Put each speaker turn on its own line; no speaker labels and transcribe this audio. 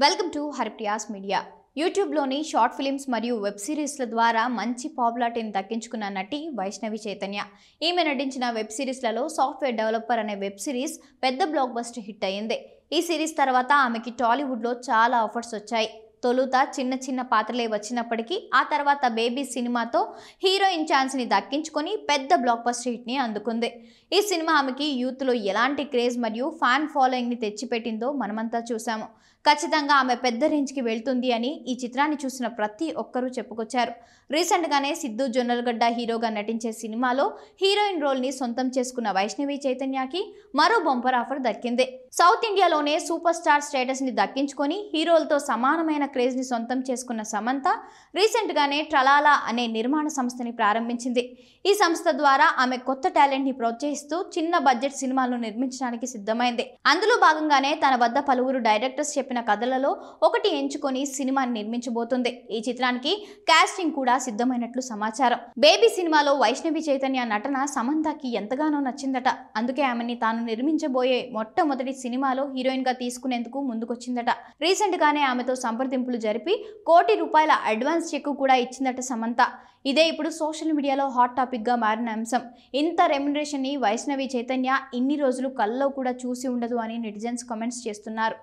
Welcome to Haripriya's media. యూట్యూబ్లోని short films మరియు web సిరీస్ల ద్వారా మంచి పాపులారిటీని దక్కించుకున్న నటి వైష్ణవి చైతన్య. ఈమె నటించిన వెబ్ సిరీస్లలో సాఫ్ట్వేర్ డెవలపర్ అనే వెబ్ సిరీస్ పెద్ద బ్లాక్ బస్టర్ హిట్ అయ్యింది. ఈ సిరీస్ తర్వాత ఆమెకి టాలీవుడ్లో చాలా ఆఫర్స్ వచ్చాయి. తొలుత చిన్న చిన్న పాత్రలే వచ్చినప్పటికీ ఆ తర్వాత బేబీ సినిమాతో హీరోయిన్ ఛాన్స్ని దక్కించుకొని పెద్ద బ్లాక్ బస్టర్ హిట్ని అందుకుంది. ఈ సినిమా ఆమెకి యూత్లో ఎలాంటి క్రేజ్ మరియు ఫ్యాన్ ఫాలోయింగ్ని తెచ్చిపెట్టిందో మనమంతా చూసాము. ఖచ్చితంగా ఆమె పెద్ద రేంజ్కి వెళ్తుంది అని ఈ చిత్రాన్ని చూసిన ప్రతి ఒక్కరూ చెప్పుకొచ్చారు. రీసెంట్గానే సిద్ధు జొన్నలగడ్డ హీరోగా నటించే సినిమాలో హీరోయిన్ రోల్ని సొంతం చేసుకున్న వైష్ణవి చైతన్యకి మరో బంపర్ ఆఫర్ దక్కింది. సౌత్ ఇండియాలోనే సూపర్ స్టార్ స్టేటస్ని దక్కించుకొని హీరోలతో సమానమైన క్రేజ్ని సొంతం చేసుకున్న సమంత రీసెంట్గానే ట్రలాలా అనే నిర్మాణ సంస్థని ప్రారంభించింది. ఈ సంస్థ ద్వారా ఆమె కొత్త టాలెంట్ని ప్రోత్సహిస్తూ చిన్న బడ్జెట్ సినిమాలను నిర్మించడానికి సిద్ధమైంది. అందులో భాగంగానే తన వద్ద పలువురు డైరెక్టర్స్ చెప్పిన కథలలో ఒకటి ఎంచుకొని సినిమాని నిర్మించబోతుంది. ఈ చిత్రానికి కాస్టింగ్ కూడా సిద్ధమైనట్లు సమాచారం. బేబీ సినిమాలో వైష్ణవి చైతన్య నటన సమంతకి ఎంతగానో నచ్చిందట. అందుకే ఆమెని తాను నిర్మించబోయే మొట్టమొదటి సినిమాలో హీరోయిన్ గా తీసుకునేందుకు ముందుకొచ్చిందట. రీసెంట్ గానే ఆమెతో సంప్రదింపులు జరిపి ₹1 కోటి అడ్వాన్స్ చెక్ కూడా ఇచ్చిందట సమంత. ఇదే ఇప్పుడు సోషల్ మీడియాలో హాట్ టాపిక్ గా మారిన అంశం. ఇంత రెమ్యునరేషన్ ని వైష్ణవి చైతన్య ఇన్ని రోజులు కల్లో కూడా చూసి ఉండదు అని నెటిజన్స్ కామెంట్స్ చేస్తున్నారు.